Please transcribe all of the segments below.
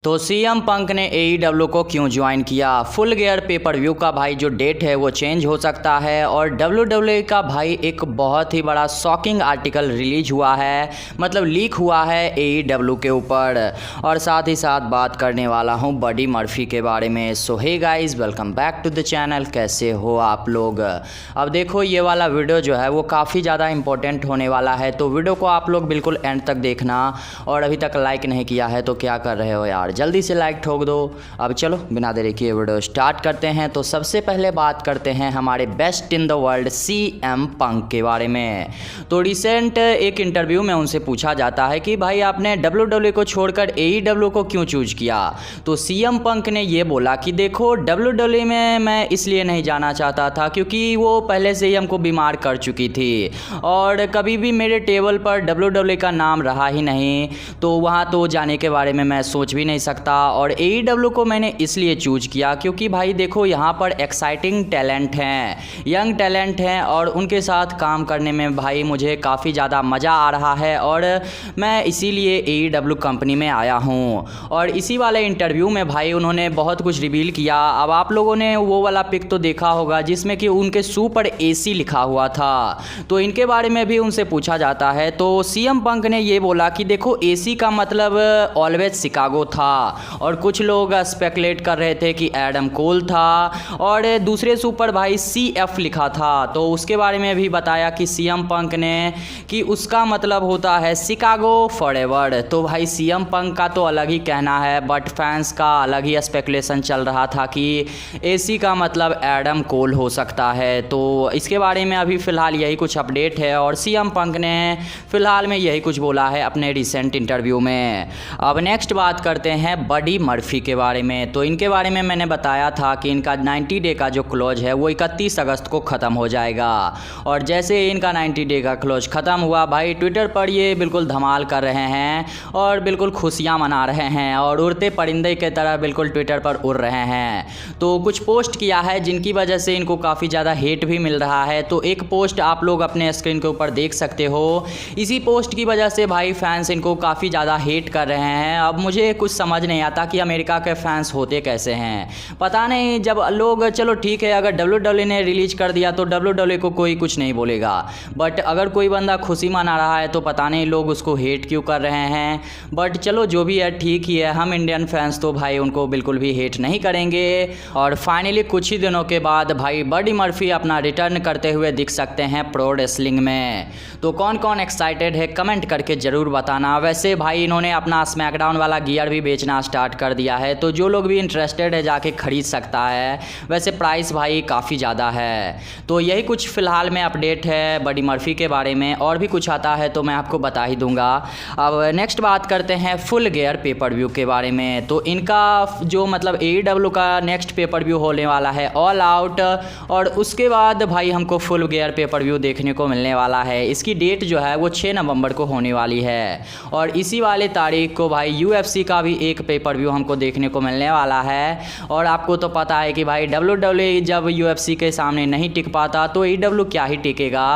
तो CM Punk ने AEW को क्यों ज्वाइन किया। फुल गियर पेपर व्यू का भाई जो डेट है वो चेंज हो सकता है और डब्ल्यूडब्ल्यूई का भाई एक बहुत ही बड़ा शॉकिंग आर्टिकल रिलीज हुआ है, मतलब लीक हुआ है एईडब्ल्यू के ऊपर। और साथ ही साथ बात करने वाला हूँ बडी मर्फी के बारे में। So hey guys, welcome back to the channel. कैसे हो आप लोग। अब देखो ये वाला वीडियो जो है वो काफ़ी ज़्यादा इंपॉर्टेंट होने वाला है, तो वीडियो को आप लोग बिल्कुल एंड तक देखना। और अभी तक लाइक नहीं किया है तो क्या कर रहे हो यार, जल्दी से लाइक ठोक दो। अब चलो बिना देरी किए वीडियो स्टार्ट करते हैं। तो सबसे पहले बात करते हैं हमारे best in the world CM Punk के बारे में। तो रिसेंट एक इंटरव्यू में उनसे पूछा जाता है कि भाई आपने डब्ल्यूडब्ल्यूई को छोड़कर एईडब्ल्यू को क्यों चूज किया। तो सीएम पंक ने ये बोला कि देखो डब्ल्यूडब्ल्यूई में मैं इसलिए नहीं जाना चाहता था क्योंकि वो पहले से ही हमको बीमार कर चुकी थी और कभी भी मेरे टेबल पर डब्ल्यूडब्ल्यूई का नाम रहा ही नहीं, तो वहाँ तो जाने के बारे में मैं सोच भी नहीं सकता। और एईडब्ल्यू को मैंने इसलिए चूज किया क्योंकि भाई देखो यहाँ पर एक्साइटिंग टैलेंट हैं, यंग टैलेंट हैं और उनके साथ काम करने में भाई मुझे काफ़ी ज़्यादा मज़ा आ रहा है और मैं इसीलिए एईडब्ल्यू कंपनी में आया हूँ। और इसी वाले इंटरव्यू में भाई उन्होंने बहुत कुछ रिवील किया। अब आप लोगों ने वो वाला पिक तो देखा होगा जिसमें कि उनके शू पर एसी लिखा हुआ था, तो इनके बारे में भी उनसे पूछा जाता है। तो सीएम पंक ने ये बोला कि देखो एसी का मतलब ऑलवेज शिकागो था और कुछ लोग स्पेकुलेट कर रहे थे कि एडम कोल था और दूसरे सुपर भाई सीएफ लिखा था, तो उसके बारे में भी बताया कि सीएम पंक ने कि उसका मतलब होता है शिकागो फॉरएवर। तो भाई सीएम पंक का तो अलग ही कहना है, बट फैंस का अलग ही स्पेकुलेशन चल रहा था कि एसी का मतलब एडम कोल हो सकता है। तो इसके बारे में अभी फ़िलहाल यही कुछ अपडेट है और सीएम पंक ने फ़िलहाल में यही कुछ बोला है अपने रिसेंट इंटरव्यू में। अब नेक्स्ट बात करते हैं बडी मर्फी के बारे में। तो इनके बारे में मैंने बताया था कि इनका 90 डे का जो क्लोज है वो 31 अगस्त को ख़त्म हो जाएगा और जैसे इनका 90 डे का क्लोज ख़त्म हुआ भाई ट्विटर पर ये बिल्कुल धमाल कर रहे हैं और बिल्कुल खुशियाँ मना रहे हैं और उड़ते परिंदे की तरह बिल्कुल ट्विटर पर उड़ रहे हैं। तो कुछ पोस्ट किया है जिनकी वजह से इनको काफ़ी ज़्यादा हेट भी मिल रहा है। तो एक पोस्ट आप लोग अपने स्क्रीन के ऊपर देख सकते हो। इसी पोस्ट की वजह से भाई फैंस इनको काफ़ी ज़्यादा हेट कर रहे हैं। अब मुझे कुछ समझ नहीं आता कि अमेरिका के फैंस होते कैसे हैं, पता नहीं। जब लोग चलो ठीक है, अगर डब्ल्यूडब्ल्यूई ने रिलीज कर दिया तो डब्ल्यूडब्ल्यूई को कोई कुछ नहीं बोलेगा, बट अगर कोई बंदा खुशी मना रहा है तो पता नहीं लोग उसको हेट क्यों कर रहे हैं। बट चलो जो भी है ठीक ही है, हम इंडियन फैंस तो भाई उनको बिल्कुल भी हेट नहीं करेंगे। और फाइनली कुछ ही दिनों के बाद भाई बडी मर्फी अपना रिटर्न करते हुए दिख सकते हैं प्रो रेसलिंग में। तो कौन कौन एक्साइटेड है कमेंट करके ज़रूर बताना। वैसे भाई इन्होंने अपना स्मैकडाउन वाला गियर भी बेचना स्टार्ट कर दिया है, तो जो लोग भी इंटरेस्टेड है जाके खरीद सकता है। वैसे प्राइस भाई काफ़ी ज़्यादा है। तो यही कुछ फ़िलहाल में अपडेट है बडी मर्फी के बारे में, और भी कुछ आता है तो मैं आपको बता ही दूंगा। अब नेक्स्ट बात करते हैं फुल गियर पेपर व्यू के बारे में। तो इनका जो मतलब एईडब्ल्यू का नेक्स्ट पेपर व्यू होने वाला है ऑल आउट, और उसके बाद भाई हमको फुल गियर पेपर व्यू देखने को मिलने वाला है। इसकी डेट जो है वो 6 नवंबर को होने वाली है और इसी वाले तारीख को भाई यूएफसी का भी एक पेपर व्यू हमको देखने को मिलने वाला है। और आपको तो पता है कि भाई डब्ल्यूडब्ल्यूई जब यूएफसी के सामने नहीं टिक पाता तो एईडब्ल्यू क्या ही टिकेगा।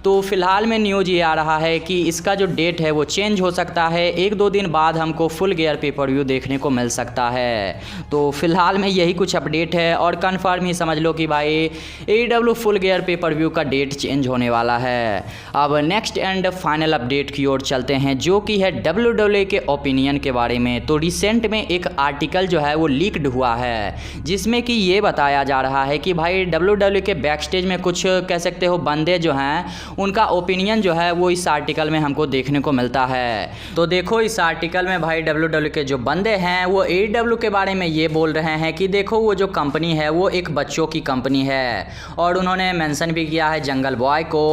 तो फिलहाल में न्यूज़ ये आ रहा है कि इसका जो डेट है वो चेंज हो सकता है, 1-2 दिन बाद हमको फुल गियर पेपर व्यू देखने को मिल सकता है। तो फिलहाल में यही कुछ अपडेट है और कन्फर्म ही समझ लो कि भाई AEW full gear pay per view का डेट चेंज होने वाला है। अब नेक्स्ट एंड फाइनल अपडेट की ओर चलते हैं जो कि है डब्ल्यूडब्ल्यूई के ओपिनियन के बारे में। तो रिसेंट में एक आर्टिकल जो है वो लीक्ड हुआ है जिसमें कि ये बताया जा रहा है कि भाई डब्ल्यूडब्ल्यूई के बैक स्टेज में कुछ कह सकते हो बंदे जो हैं उनका ओपिनियन जो है वो इस आर्टिकल में हमको देखने को मिलता है। तो देखो इस आर्टिकल में भाई डब्ल्यूडब्ल्यूई के जो बंदे हैं वो एईडब्ल्यू के बारे में ये बोल रहे हैं कि देखो वो जो कंपनी है वो एक बच्चों की कंपनी है, और उन्होंने मेंशन भी किया है जंगल बॉय को।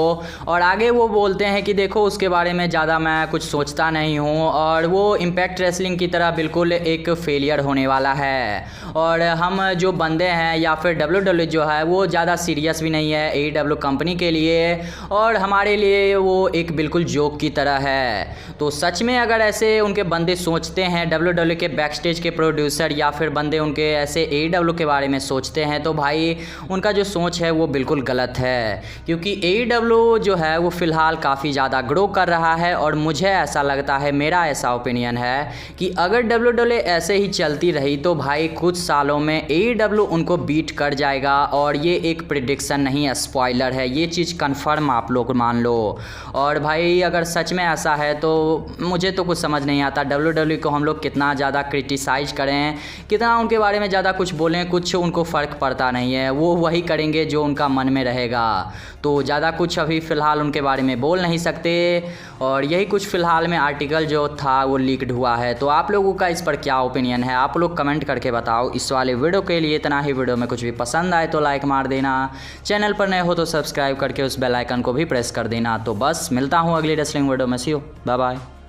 और आगे वो बोलते हैं कि देखो उसके बारे में ज़्यादा मैं कुछ सोचता नहीं हूँ और वो इम्पैक्ट रेसलिंग की तरह बिल्कुल एक फेलियर होने वाला है, और हम जो बंदे हैं या फिर डब्ल्यूडब्ल्यूई जो है वो ज़्यादा सीरियस भी नहीं है एईडब्ल्यू कंपनी के लिए, और हमारे लिए वो एक बिल्कुल जोक की तरह है। तो सच में अगर ऐसे उनके बंदे सोचते हैं, डब्ल्यूडब्ल्यूई के बैक स्टेज के प्रोड्यूसर या फिर बंदे उनके ऐसे एईडब्ल्यू के बारे में सोचते हैं, तो भाई उनका जो सोच है वो बिल्कुल गलत है। क्योंकि एईडब्ल्यू जो है वो फ़िलहाल काफ़ी ज़्यादा ग्रो कर रहा है और मुझे ऐसा लगता है, मेरा ऐसा ओपिनियन है कि अगर WWE ऐसे ही चलती रही तो भाई कुछ सालों में AEW उनको बीट कर जाएगा, और ये एक प्रिडिक्शन नहीं है, स्पॉइलर है, ये चीज़ कंफर्म आप लोग मान लो। और भाई अगर सच में ऐसा है तो मुझे तो कुछ समझ नहीं आता WWE को हम लोग कितना ज़्यादा क्रिटिसाइज करें, कितना उनके बारे में ज़्यादा कुछ बोलें, कुछ उनको फ़र्क पड़ता नहीं है, वो वही करेंगे जो उनका मन में रहेगा। तो ज़्यादा कुछ अभी फ़िलहाल उनके बारे में बोल नहीं सकते, और यही कुछ फ़िलहाल में आर्टिकल जो था वो लीक्ड हुआ है। तो आप लोगों का इस पर क्या ओपिनियन है, आप लोग कमेंट करके बताओ। इस वाले वीडियो के लिए इतना ही। वीडियो में कुछ भी पसंद आए तो लाइक मार देना, चैनल पर नए हो तो सब्सक्राइब करके उस बेल आइकन को भी प्रेस कर देना। तो बस मिलता हूँ अगली रेसलिंग वीडियो में। सी यू, बाय बाय।